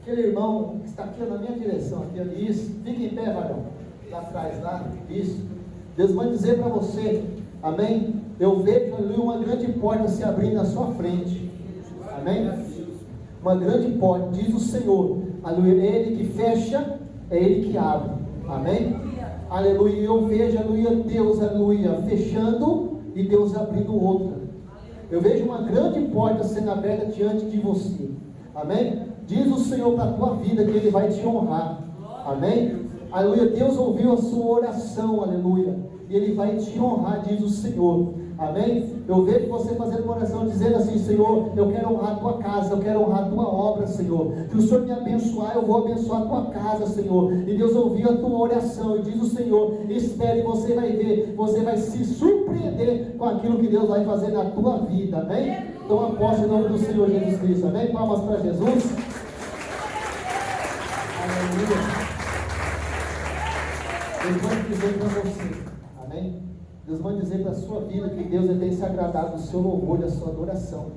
Aquele irmão que está aqui na minha direção, aqui, isso, fica em pé, varão, lá atrás, lá, isso. Deus vai dizer para você, amém? Eu vejo ali uma grande porta se abrindo na sua frente, amém? Uma grande porta, diz o Senhor, aleluia, é Ele que fecha, é Ele que abre, amém? Aleluia, eu vejo, aleluia, Deus, aleluia, fechando e Deus abrindo outra. Eu vejo uma grande porta sendo aberta diante de você, amém? Diz o Senhor para a tua vida que Ele vai te honrar, amém? Aleluia, Deus ouviu a sua oração, aleluia, e Ele vai te honrar, diz o Senhor, amém? Eu vejo você fazendo uma oração dizendo assim: Senhor, eu quero honrar a tua casa, eu quero honrar a tua obra, Senhor. Se o Senhor me abençoar, eu vou abençoar a tua casa, Senhor. E Deus ouviu a tua oração, e diz o Senhor: espere, você vai ver, você vai se surpreender com aquilo que Deus vai fazer na tua vida, amém? Então aposte em nome do Senhor Jesus Cristo, amém? Palmas para Jesus. Aleluia. Deus vai dizer para você, amém? Deus vai dizer para a sua vida que Deus tem se agradado do seu louvor, da sua adoração.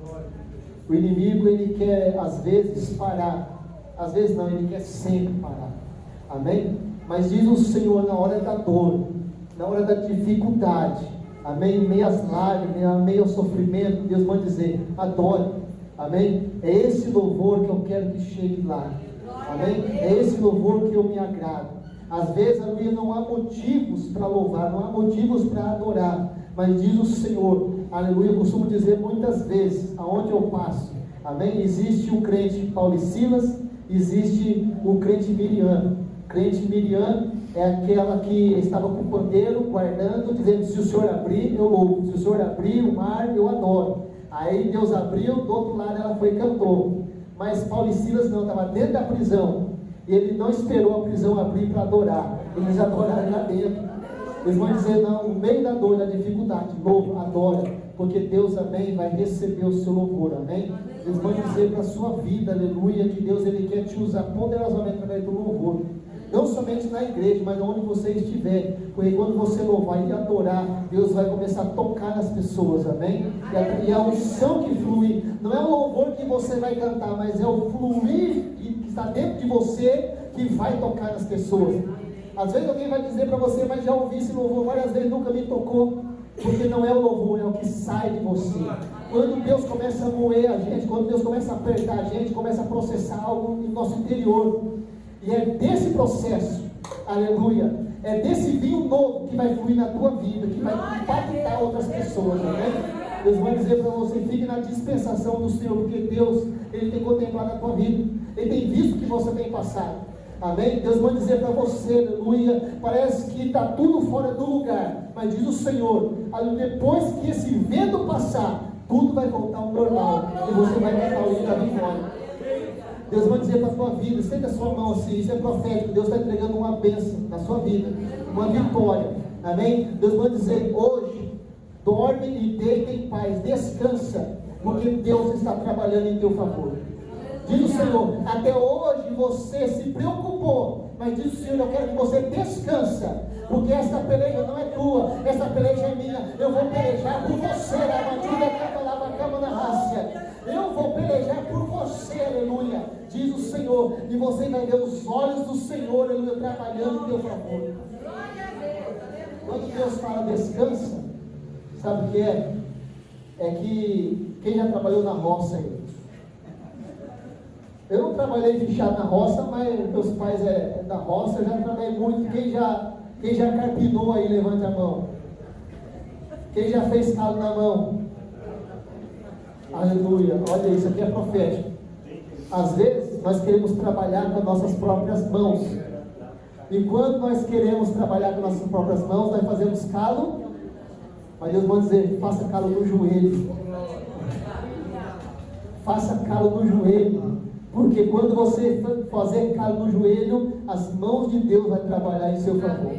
O inimigo, ele quer às vezes parar, às vezes não, ele quer sempre parar, amém? Mas diz o Senhor, na hora da dor, na hora da dificuldade, amém? Em meio às lágrimas, em meio ao sofrimento, Deus vai dizer: adore, amém? É esse louvor que eu quero que chegue lá, amém? É esse louvor que eu me agrado. Às vezes, aleluia, não há motivos para louvar, não há motivos para adorar, mas diz o Senhor, aleluia, eu costumo dizer muitas vezes, aonde eu passo, amém? Existe o crente Paulo e Silas, existe o crente Miriam. Crente Miriam é aquela que estava com o pandeiro, guardando, dizendo: se o Senhor abrir, eu louvo, se o Senhor abrir o mar, eu adoro. Aí Deus abriu, do outro lado ela foi e cantou. Mas Paulo e Silas não, estava dentro da prisão. E ele não esperou a prisão abrir para adorar. Eles adoraram lá dentro. Eles vão dizer: não, no meio da dor, da dificuldade, louva, adora, porque Deus, amém, vai receber o seu louvor, amém? Eles vão dizer para a sua vida, aleluia, que Deus, ele quer te usar poderosamente através do louvor. Não somente na igreja, mas onde você estiver. Porque quando você louvar e adorar, Deus vai começar a tocar nas pessoas, amém? E a unção que flui, não é o louvor que você vai cantar, mas é o fluir que está dentro de você que vai tocar nas pessoas. Às vezes alguém vai dizer para você: mas já ouvi esse louvor várias vezes, nunca me tocou. Porque não é o louvor, é o que sai de você. Quando Deus começa a moer a gente, quando Deus começa a apertar a gente, começa a processar algo no nosso interior. E é desse processo, aleluia, é desse vinho novo que vai fluir na tua vida, que vai impactar outras pessoas, amém? Deus vai dizer para você: fique na dispensação do Senhor, porque Deus, ele tem contemplado a tua vida, ele tem visto o que você tem passado, amém? Deus vai dizer para você, aleluia, parece que está tudo fora do lugar, mas diz o Senhor, aleluia, depois que esse vento passar, tudo vai voltar ao normal, e você vai cantar o hino da vitória. Deus vai dizer para a tua vida, estenda a sua mão assim, isso é profético, Deus está entregando uma bênção na sua vida, uma vitória, amém? Deus vai dizer: hoje, dorme e deita em paz, descansa, porque Deus está trabalhando em teu favor. Diz o Senhor: até hoje você se preocupou, mas diz o Senhor: eu quero que você descansa, porque esta peleja não é tua, esta peleja é minha, eu vou pelejar por você, eu vou pelejar por você, aleluia, diz o Senhor, e você vai ver os olhos do Senhor, aleluia, trabalhando em teu favor. Quando Deus fala descansa, sabe o que é? É que quem já trabalhou na roça aí? Eu não trabalhei fechado na roça, mas meus pais é da roça, eu já trabalhei muito. Quem já carpinou aí, levante a mão. Quem já fez calo na mão? Aleluia, olha, isso aqui é profético. Às vezes nós queremos trabalhar com as nossas próprias mãos, e quando nós queremos trabalhar com as nossas próprias mãos, nós fazemos calo, mas Deus vai dizer: faça calo no joelho, faça calo no joelho, porque quando você fazer calo no joelho, as mãos de Deus vão trabalhar em seu favor.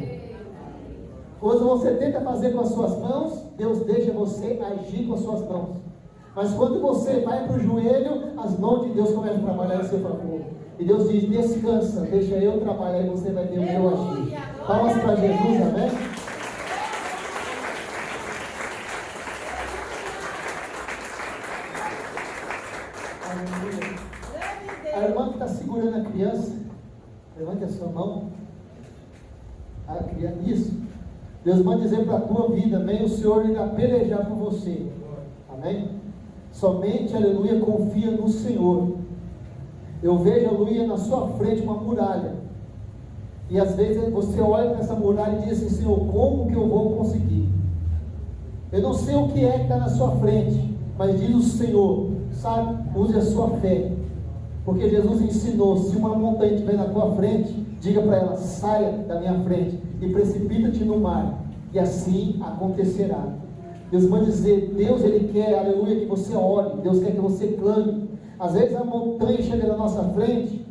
Quando você tenta fazer com as suas mãos, Deus deixa você agir com as suas mãos. Mas quando você vai para o joelho, as mãos de Deus começam a trabalhar em seu favor. E Deus diz: descansa, deixa eu trabalhar e você vai ver o meu agir. Palmas para Jesus, amém? A irmã que está segurando a criança, levante a sua mão. A criança, isso. Deus manda dizer para a tua vida, amém? O Senhor irá pelejar por você, amém? Somente, aleluia, confia no Senhor. Eu vejo, aleluia, na sua frente uma muralha, e às vezes você olha para essa muralha e diz assim: Senhor, como que eu vou conseguir? Eu não sei o que é que está na sua frente, mas diz o Senhor, sabe, use a sua fé, porque Jesus ensinou: se uma montanha estiver na tua frente, diga para ela: saia da minha frente e precipita-te no mar, e assim acontecerá. Deus manda dizer, Deus Ele quer, aleluia, que você ore, Deus quer que você clame. Às vezes a montanha chega na nossa frente,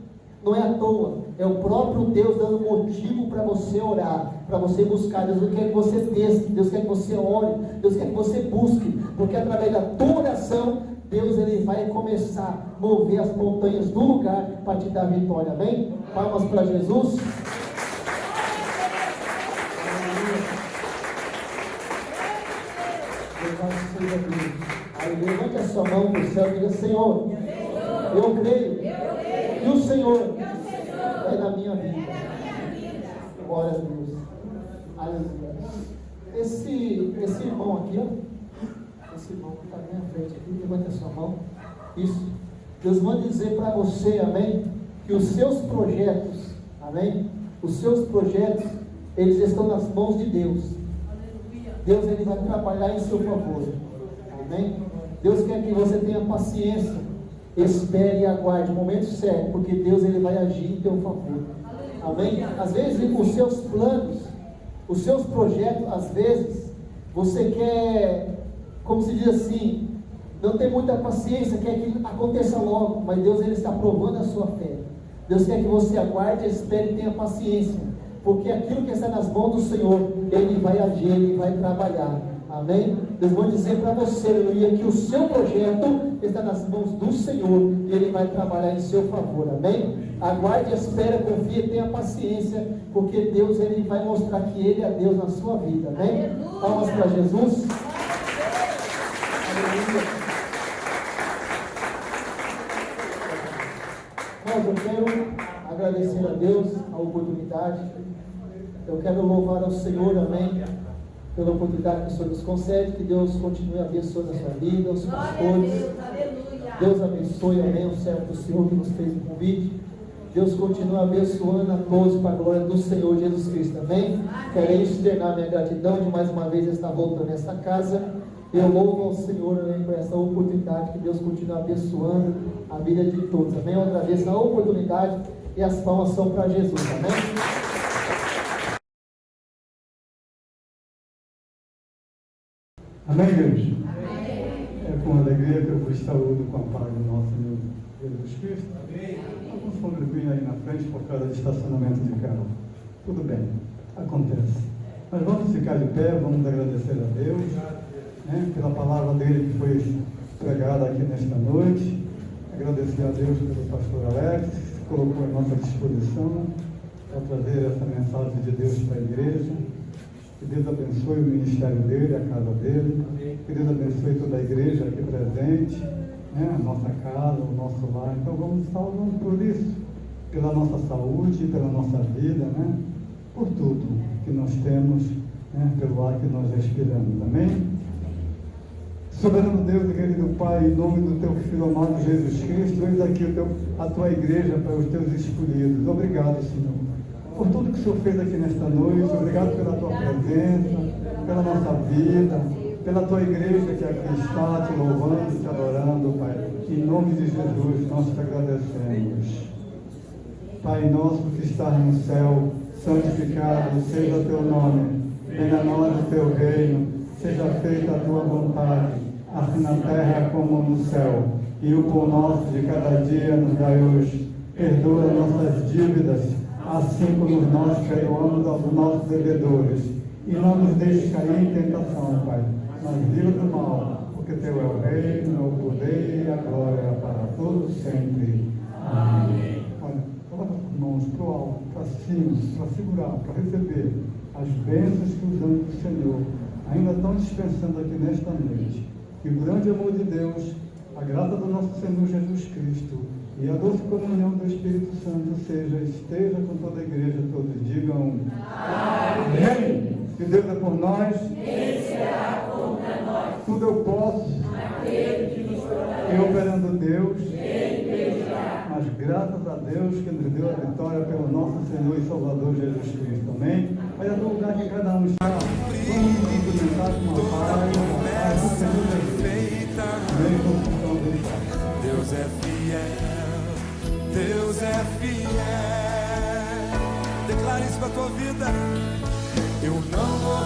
não é à toa, é o próprio Deus dando motivo para você orar, para você buscar. Deus quer que você desça, Deus quer que você ore, Deus quer que você busque, porque através da tua oração, Deus Ele vai começar a mover as montanhas do lugar para te dar vitória, amém? Palmas para Jesus. Aí levante a sua mão para o céu e diga: Senhor, eu creio que o Senhor é na minha vida. Glória a Deus. Aleluia. Esse irmão aqui, ó, esse irmão que está na minha frente aqui, levante a sua mão. Isso. Deus manda dizer para você, amém, que os seus projetos, amém, os seus projetos, eles estão nas mãos de Deus. Deus Ele vai trabalhar em seu favor, amém? Deus quer que você tenha paciência, espere e aguarde o momento certo, porque Deus Ele vai agir em teu favor, amém? Às vezes os seus planos, os seus projetos, às vezes você quer, como se diz assim, não tem muita paciência, quer que aconteça logo, mas Deus Ele está provando a sua fé. Deus quer que você aguarde, espere e tenha paciência, porque aquilo que está nas mãos do Senhor, Ele vai agir, Ele vai trabalhar, amém? Deus vai dizer para você, aleluia, que o seu projeto está nas mãos do Senhor, e Ele vai trabalhar em seu favor, amém? Aguarde, espera, confia, tenha paciência, porque Deus Ele vai mostrar que Ele é Deus na sua vida, amém? Palmas para Jesus. Aleluia. Mas eu quero agradecer a Deus a oportunidade. Eu quero louvar ao Senhor, amém, pela oportunidade que o Senhor nos concede. Que Deus continue abençoando a sua vida, os pastores. Deus abençoe, amém, o servo do Senhor que nos fez o convite. Deus continue abençoando a todos para a glória do Senhor Jesus Cristo, amém? Quero externar minha gratidão de mais uma vez estar voltando a esta casa. Eu louvo ao Senhor, amém, por essa oportunidade. Que Deus continue abençoando a vida de todos, amém? Eu agradeço a oportunidade e as palmas são para Jesus, amém? Amém, igreja? É com alegria que eu vos saúdo com a paz do nosso Senhor Jesus Cristo. Alguns contribuem aí na frente por causa do estacionamento de carro. Tudo bem, acontece. Mas vamos ficar de pé, vamos agradecer a Deus, né, pela palavra dele que foi pregada aqui nesta noite. Agradecer a Deus pelo pastor Alex, que colocou à nossa disposição para trazer essa mensagem de Deus para a igreja. Que Deus abençoe o ministério dele, a casa dele. Que Deus abençoe toda a igreja aqui presente, né? A nossa casa, o nosso lar. Então vamos estar orando por isso, pela nossa saúde, pela nossa vida, né? Por tudo que nós temos, né? Pelo ar que nós respiramos. Amém? Soberano Deus e querido Pai, em nome do Teu Filho amado Jesus Cristo, eis aqui a Tua igreja para os Teus escolhidos. Obrigado, Senhor, por tudo que o Senhor fez aqui nesta noite. Obrigado pela Tua presença, pela nossa vida, pela Tua igreja que aqui está, te louvando, te adorando, Pai. Em nome de Jesus, nós te agradecemos. Pai nosso que estás no céu, santificado seja o Teu nome. Venha a nós o Teu reino, seja feita a Tua vontade, assim na terra como no céu. E o pão nosso de cada dia nos dai hoje. Perdoa nossas dívidas, assim como nós perdoamos aos nossos devedores. E não nos deixe cair em tentação, Pai, mas livra do mal, porque Teu é o reino, o poder e a glória para todos sempre. Amém. Olha, coloca as mãos para o alto, para cima, para segurar, para receber as bênçãos que os anjos do Senhor ainda estão dispensando aqui nesta noite. Que o grande amor de Deus, a graça do nosso Senhor Jesus Cristo e a doce comunhão do Espírito Santo esteja com toda a igreja, todos digam amém. Se Deus é por nós, tudo eu posso. E operando Deus, mas graças a Deus que nos deu a vitória pelo nosso Senhor e Salvador Jesus Cristo. Amém? Olha do lugar que cada um está. Vamos nos cumprimentar com uma paz do Senhor Jesus. Amém? Deus é fiel, Deus é fiel. Declare isso para a tua vida. Eu não vou